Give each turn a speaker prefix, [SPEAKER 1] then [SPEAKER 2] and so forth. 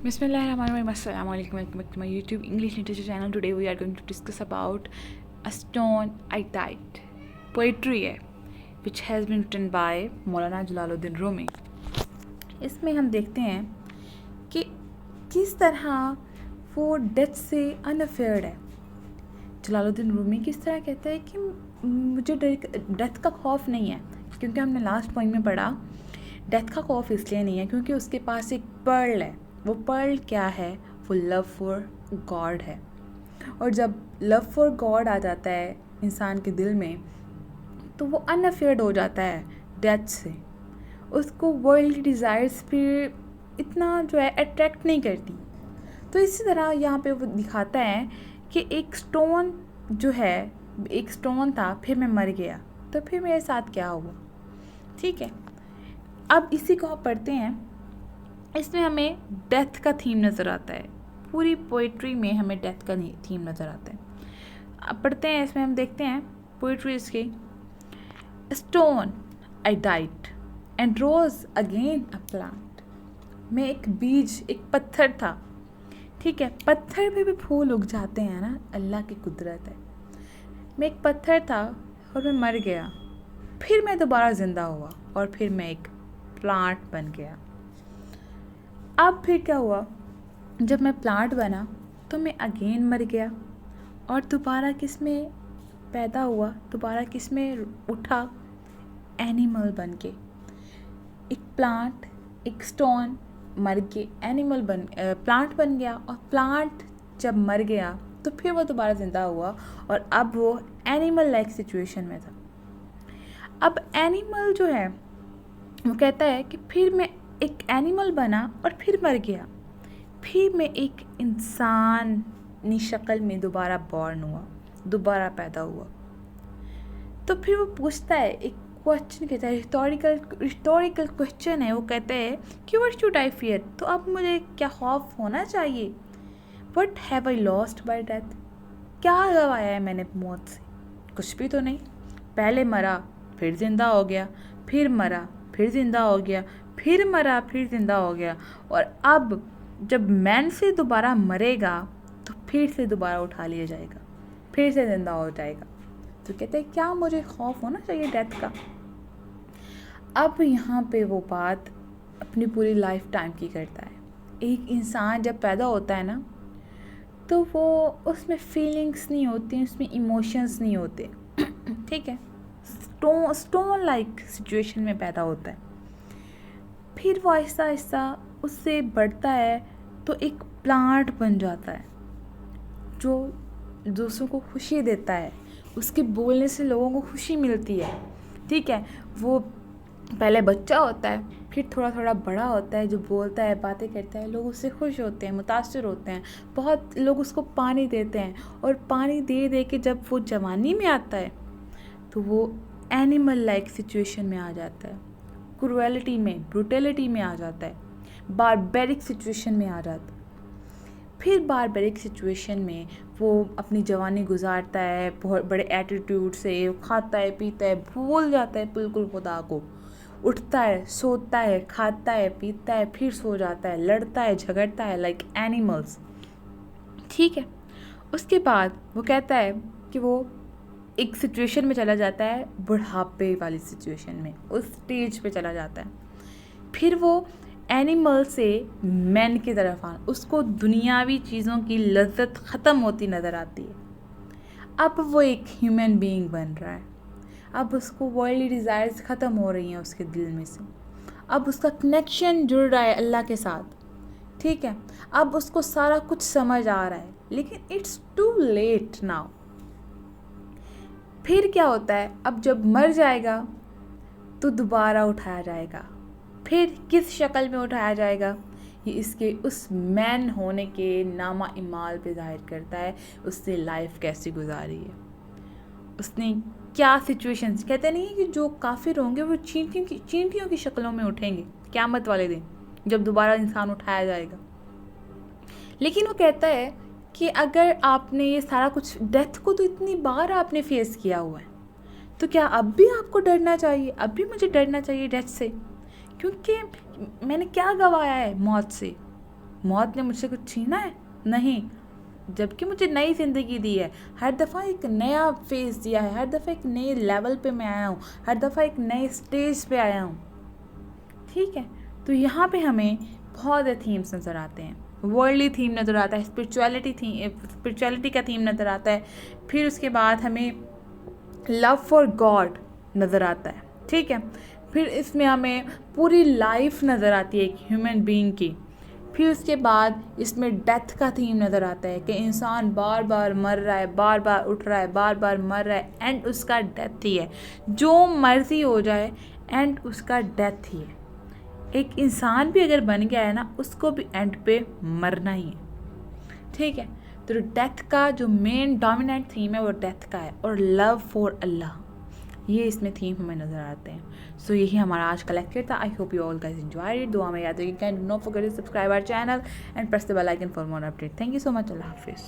[SPEAKER 1] Bismillahirrahmanirrahim. Assalamualaikum. Welcome back to my YouTube English literature channel. Today we are going to discuss about A Stone I Tied. Poetry है which has been written by मौलाना जलालुद्दीन रूमी. इसमें हम देखते हैं कि किस तरह वो डेथ से अनअफेयर्ड है. जलालुद्दीन रूमी किस तरह कहता है कि मुझे डेथ का खौफ नहीं है, क्योंकि हमने लास्ट पॉइंट में पढ़ा डेथ का खौफ इसलिए नहीं है क्योंकि उसके पास एक पर्ल है. वो पर्ल क्या है? वो लव फॉर गॉड है. और जब लव फॉर गॉड आ जाता है इंसान के दिल में तो वो अनअफेयर्ड हो जाता है डेथ से. उसको वर्ल्ड की डिज़ायर्स फिर इतना जो है अट्रैक्ट नहीं करती. तो इसी तरह यहाँ पे वो दिखाता है कि एक स्टोन जो है, एक स्टोन था, फिर मैं मर गया तो फिर मेरे साथ क्या हुआ. ठीक है, अब इसी को आप पढ़ते हैं. इसमें हमें डेथ का थीम नज़र आता है. पूरी पोइट्री में हमें डेथ का थीम नज़र आता है. अब पढ़ते हैं, इसमें हम देखते हैं पोइट्री इसकी. Stone I died and rose again a plant. मैं एक बीज, एक पत्थर था. ठीक है, पत्थर पे भी फूल उग जाते हैं ना, अल्लाह की कुदरत है. मैं एक पत्थर था और मैं मर गया, फिर मैं दोबारा ज़िंदा हुआ और फिर मैं एक प्लांट बन गया. अब फिर क्या हुआ? जब मैं प्लांट बना तो मैं अगेन मर गया और दोबारा किस में पैदा हुआ, दोबारा किस में उठा? एनिमल बन के. एक प्लांट, एक स्टोन मर के एनिमल प्लांट बन गया, और प्लांट जब मर गया तो फिर वो दोबारा ज़िंदा हुआ और अब वो एनिमल लाइक सिचुएशन में था. अब एनिमल जो है वो कहता है कि फिर मैं एक एनिमल बना और फिर मर गया, फिर मैं एक इंसानी शक्ल में दोबारा बॉर्न हुआ, दोबारा पैदा हुआ. तो फिर वो पूछता है, एक क्वेश्चन कहता है, हिस्टोरिकल क्वेश्चन है. वो कहते हैं कि व्हाट शुड आई फियर. तो अब मुझे क्या खौफ होना चाहिए? What have I lost by death. क्या गवाया है मैंने मौत से? कुछ भी तो नहीं. पहले मरा, फिर ज़िंदा हो गया, फिर मरा, फिर ज़िंदा हो गया, फिर मरा, फिर ज़िंदा हो गया, और अब जब मैन से दोबारा मरेगा तो फिर से दोबारा उठा लिया जाएगा, फिर से ज़िंदा हो जाएगा. तो कहते हैं क्या मुझे खौफ होना चाहिए डेथ का? अब यहाँ पे वो बात अपनी पूरी लाइफ टाइम की करता है. एक इंसान जब पैदा होता है ना तो वो उसमें फीलिंग्स नहीं होती, उसमें इमोशंस नहीं होते. ठीक है, स्टोन लाइक सिचुएशन में पैदा होता है. फिर वो आहिस्ता आहिस्ता उससे बढ़ता है तो एक प्लांट बन जाता है जो दूसरों को खुशी देता है. उसके बोलने से लोगों को खुशी मिलती है. ठीक है, वो पहले बच्चा होता है, फिर थोड़ा थोड़ा बड़ा होता है, जो बोलता है, बातें करता है, लोग उससे खुश होते हैं, मुतासिर होते हैं. बहुत लोग उसको पानी देते हैं, और पानी दे दे के जब वो जवानी में आता है तो वो एनिमल लाइक सिचुएशन में आ जाता है, क्रूएलिटी में, ब्रूटलिटी में आ जाता है, बारबेरिक सिचुएशन में आ जाता है. फिर बारबेरिक सिचुएशन में वो अपनी जवानी गुजारता है बहुत बड़े एटीट्यूड से. वो खाता है, पीता है, भूल जाता है बिल्कुल खुदा को. उठता है, सोता है, खाता है, पीता है, फिर सो जाता है, लड़ता है, झगड़ता है लाइक एनिमल्स. ठीक है, उसके बाद वो कहता है कि वो एक सिचुएशन में चला जाता है, बुढ़ापे वाली सिचुएशन में, उस स्टेज पे चला जाता है. फिर वो एनिमल से मैन की तरफ आना, उसको दुनियावी चीज़ों की लज्जत ख़त्म होती नज़र आती है. अब वो एक ह्यूमन बीइंग बन रहा है. अब उसको वर्ल्डली डिज़ायर्स ख़त्म हो रही हैं उसके दिल में से. अब उसका कनेक्शन जुड़ रहा है अल्लाह के साथ. ठीक है, अब उसको सारा कुछ समझ आ रहा है, लेकिन इट्स टू लेट नाउ. फिर क्या होता है? अब जब मर जाएगा तो दोबारा उठाया जाएगा. फिर किस शक्ल में उठाया जाएगा, ये इसके उस मैन होने के नामा इमाल पे जाहिर करता है. उसने लाइफ कैसी गुजारी है, उसने क्या सिचुएशंस. कहते नहीं है कि जो काफिर होंगे वो चींटियों की शक्लों में उठेंगे क़यामत वाले दिन, जब दोबारा इंसान उठाया जाएगा. लेकिन वो कहता है कि अगर आपने ये सारा कुछ, डेथ को तो इतनी बार आपने फेस किया हुआ है, तो क्या अब भी आपको डरना चाहिए? अब भी मुझे डरना चाहिए डेथ से, क्योंकि मैंने क्या गवाया है मौत से? मौत ने मुझसे कुछ छीना है? नहीं, जबकि मुझे नई ज़िंदगी दी है, हर दफ़ा एक नया फेज़ दिया है, हर दफ़ा एक नए लेवल पे मैं आया हूँ, हर दफ़ा एक नए स्टेज पे आया हूँ। ठीक है, तो यहाँ पे हमें बहुत से थीम्स नज़र आते हैं। वर्ल्डली थीम नज़र आता है, स्पिरिचुअलिटी का थीम नज़र आता है, फिर उसके बाद हमें लव फॉर गॉड नज़र आता है। ठीक है, फिर इसमें हमें पूरी लाइफ नज़र आती है एक ह्यूमन बीइंग की। फिर उसके बाद इसमें डेथ का थीम नज़र आता है कि इंसान बार बार मर रहा है, बार बार उठ रहा है, बार बार मर रहा है, एंड उसका डेथ ही है। जो मर्जी हो जाए, एंड उसका डेथ ही है। एक इंसान भी अगर बन गया है ना, उसको भी एंड पे मरना ही है। ठीक है, तो डेथ का जो मेन डोमिनेंट थीम है वो डेथ का है, और लव फॉर अल्लाह, ये इसमें थीम हमें नज़र आते हैं। सो यही हमारा आज का लेक्चर था। I hope you all guys enjoyed it. दुआ में याद रखिए, can do not forget to subscribe our channel and press the bell icon for more update. Thank you so much. अल्लाह हाफिज़।